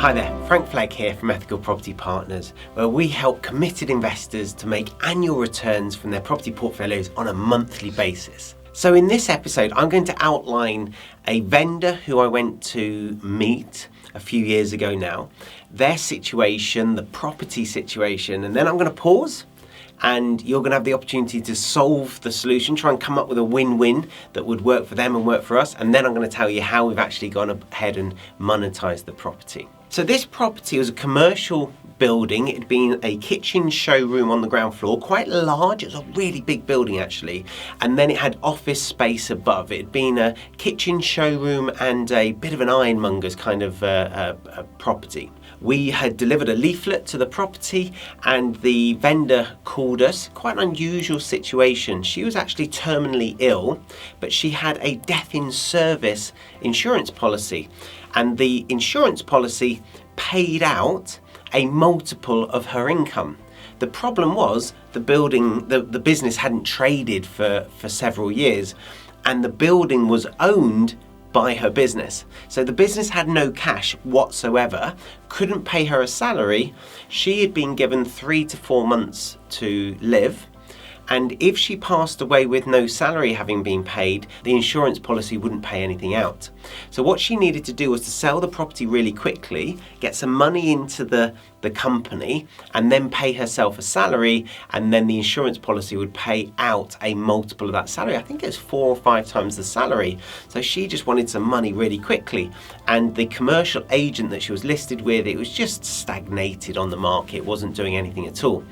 Hi there, Frank Flegg here from Ethical Property Partners, where we help committed investors to make annual returns from their property portfolios on a monthly basis. So in this episode, I'm going to outline a vendor who I went to meet a few years ago now, their situation, the property situation, and then I'm going to pause and you're going to have the opportunity to solve the solution, try and come up with a win-win that would work for them and work for us, and then I'm going to tell you how we've actually gone ahead and monetized the property. So this property was a commercial building. It had been a kitchen showroom on the ground floor, quite large. It was a really big building actually, and then it had office space above. It had been a kitchen showroom and a bit of an ironmonger's kind of a property. We had delivered a leaflet to the property and the vendor called us. Quite an unusual situation. She was actually terminally ill, but she had a death in service insurance policy, and the insurance policy paid out a multiple of her income. The problem was the business hadn't traded for several years, and the building was owned by her business. So the business had no cash whatsoever, couldn't pay her a salary. She had been given 3 to 4 months to live, and if she passed away with no salary having been paid, the insurance policy wouldn't pay anything out. So what she needed to do was to sell the property really quickly, get some money into the company, and then pay herself a salary, and then the insurance policy would pay out a multiple of that salary. I think it was 4 or 5 times the salary. So she just wanted some money really quickly, and the commercial agent that she was listed with, it was just stagnated on the market. It wasn't doing anything at all.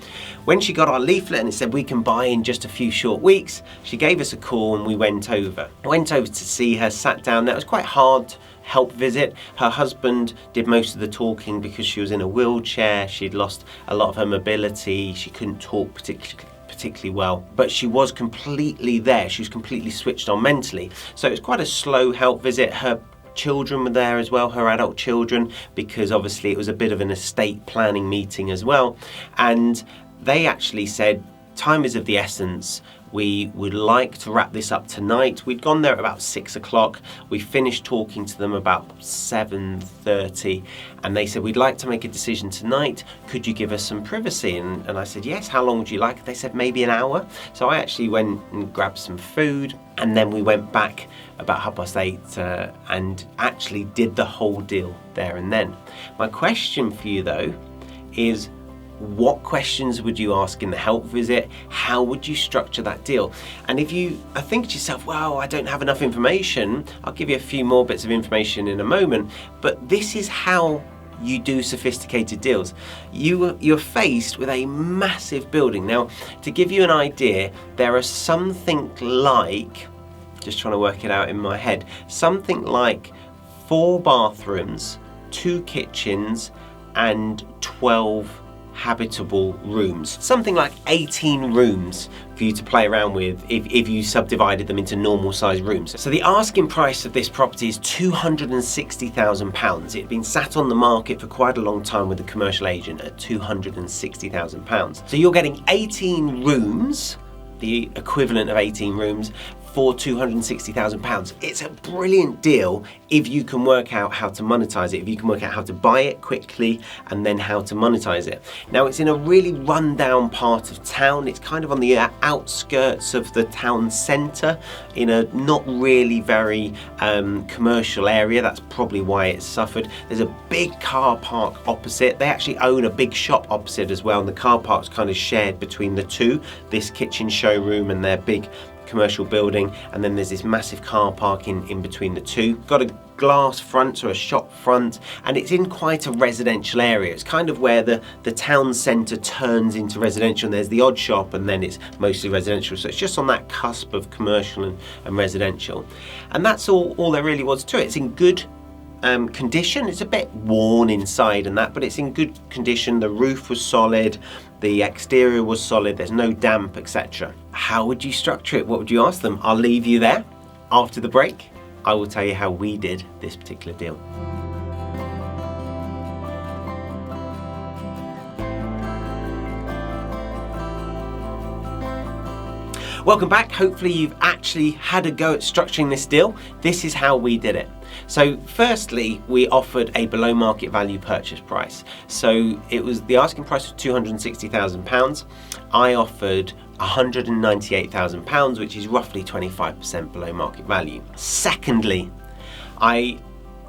When she got our leaflet and it said we can buy in just a few short weeks, she gave us a call and we went over. I went over to see her, sat down. That was quite hard help visit. Her husband did most of the talking because she was in a wheelchair. She'd lost a lot of her mobility. She couldn't talk particularly well, but she was completely there. She was completely switched on mentally. So it was quite a slow help visit. Her children were there as well, her adult children, because obviously it was a bit of an estate planning meeting as well. And they actually said, time is of the essence. We would like to wrap this up tonight. We'd gone there at about 6 o'clock. We finished talking to them about 7:30, and they said, we'd like to make a decision tonight. Could you give us some privacy? And I said, yes, how long would you like? They said, maybe an hour. So I actually went and grabbed some food, and then we went back about 8:30 and actually did the whole deal there and then. My question for you though is, what questions would you ask in the help visit? How would you structure that deal? And if you think to yourself, well, I don't have enough information, I'll give you a few more bits of information in a moment, but this is how you do sophisticated deals. You're faced with a massive building. Now, to give you an idea, there are something like, just trying to work it out in my head, something like 4 bathrooms, 2 kitchens, and 12 habitable rooms. Something like 18 rooms for you to play around with if you subdivided them into normal size rooms. So the asking price of this property is £260,000. It had been sat on the market for quite a long time with a commercial agent at £260,000. So you're getting 18 rooms, the equivalent of 18 rooms, for £260,000. It's a brilliant deal if you can work out how to monetize it, if you can work out how to buy it quickly and then how to monetize it. Now, it's in a really rundown part of town. It's kind of on the outskirts of the town centre in a not really very commercial area. That's probably why it suffered. There's a big car park opposite. They actually own a big shop opposite as well, and the car park's kind of shared between the two, this kitchen showroom and their big commercial building, and then there's this massive car park in between the two. Got a glass front or a shop front, and it's in quite a residential area. It's kind of where the town centre turns into residential, and there's the odd shop and then it's mostly residential. So it's just on that cusp of commercial and residential. And that's all there really was to it. It's in good condition. It's a bit worn inside and that, but it's in good condition. The roof was solid, the exterior was solid, there's no damp, etc. How would you structure it? What would you ask them? I'll leave you there. After the break, I will tell you how we did this particular deal. Welcome back. Hopefully you've actually had a go at structuring this deal. This is how we did it. So firstly, we offered a below market value purchase price. So it was, the asking price was £260,000. I offered £198,000, which is roughly 25% below market value. Secondly, I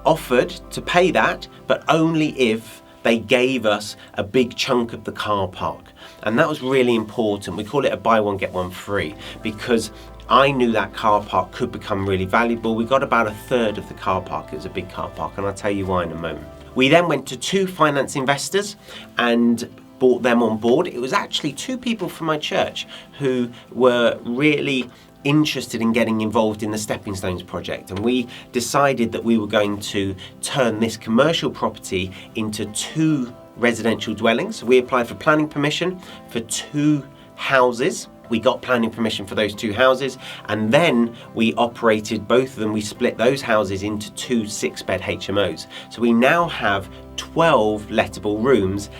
offered to pay that, but only if they gave us a big chunk of the car park. And that was really important. We call it a buy one, get one free, because I knew that car park could become really valuable. We got about a third of the car park. It was a big car park, and I'll tell you why in a moment. We then went to 2 finance investors and brought them on board. It was actually 2 people from my church who were really interested in getting involved in the Stepping Stones project, and we decided that we were going to turn this commercial property into 2 residential dwellings. So we applied for planning permission for 2 houses. We got planning permission for those 2 houses, and then we operated both of them. We split those houses into 2 6-bed HMOs. So we now have 12 lettable rooms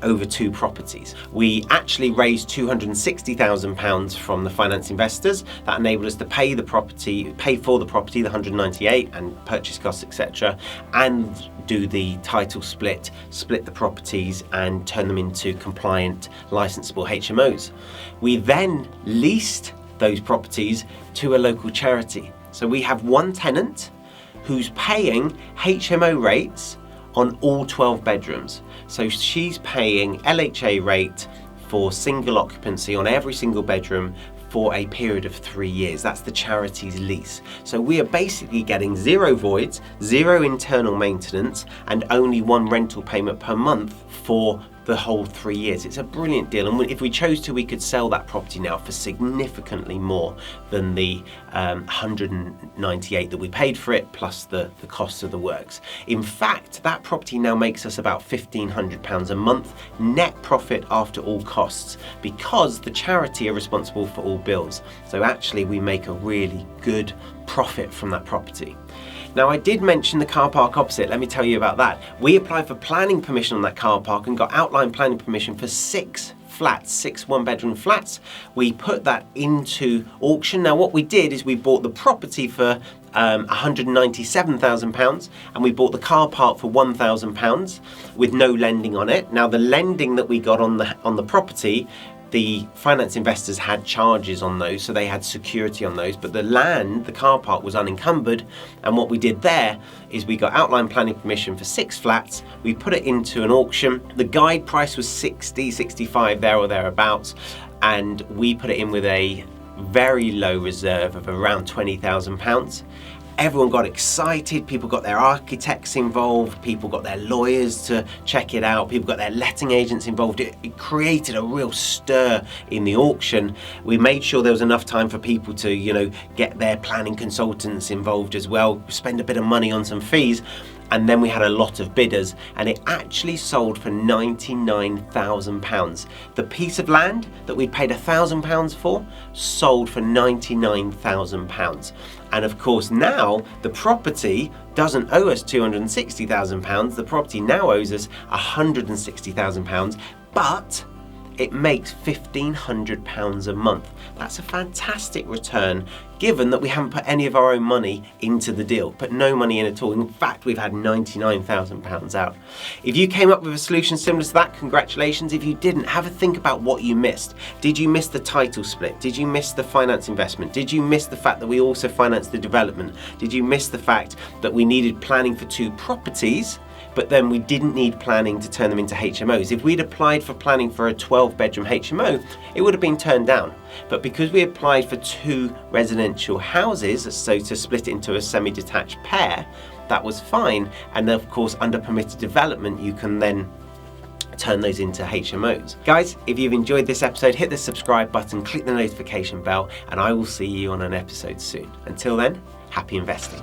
over 2 properties. We actually raised £260,000 from the finance investors. That enabled us to pay for the property, the 198, and purchase costs, etc., and do the title split the properties and turn them into compliant, licensable HMOs. We then leased those properties to a local charity. So we have one tenant who's paying HMO rates on all 12 bedrooms. So she's paying LHA rate for single occupancy on every single bedroom for a period of 3 years. That's the charity's lease. So we are basically getting 0 voids, 0 internal maintenance, and only 1 rental payment per month for the whole 3 years. It's a brilliant deal, and if we chose to, we could sell that property now for significantly more than the 198 that we paid for it, plus the cost of the works. In fact, that property now makes us about £1,500 a month net profit after all costs, because the charity are responsible for all bills. So actually we make a really good profit from that property. Now, I did mention the car park opposite. Let me tell you about that. We applied for planning permission on that car park and got outline planning permission for 6 flats, 6 1-bedroom flats. We put that into auction. Now, what we did is we bought the property for £197,000, and we bought the car park for £1,000 with no lending on it. Now, the lending that we got on the property, the finance investors had charges on those, so they had security on those, but the land, the car park, was unencumbered. And what we did there is we got outline planning permission for 6 flats. We put it into an auction. The guide price was 60, 65, there or thereabouts, and we put it in with a very low reserve of around £20,000. Everyone got excited, people got their architects involved, people got their lawyers to check it out, people got their letting agents involved. It created a real stir in the auction. We made sure there was enough time for people to, get their planning consultants involved as well, spend a bit of money on some fees. And then we had a lot of bidders, and it actually sold for £99,000. The piece of land that we paid £1,000 for sold for £99,000. And of course now the property doesn't owe us £260,000. The property now owes us £160,000, but it makes £1,500 a month. That's a fantastic return, given that we haven't put any of our own money into the deal, put no money in at all. In fact, we've had £99,000 out. If you came up with a solution similar to that, congratulations. If you didn't, have a think about what you missed. Did you miss the title split? Did you miss the finance investment? Did you miss the fact that we also financed the development? Did you miss the fact that we needed planning for 2 properties, but then we didn't need planning to turn them into HMOs? If we'd applied for planning for a 12-bedroom HMO, it would have been turned down. But because we applied for 2 residential houses, so to split it into a semi-detached pair, that was fine. And of course, under permitted development, you can then turn those into HMOs. Guys, if you've enjoyed this episode, hit the subscribe button, click the notification bell, and I will see you on an episode soon. Until then, happy investing.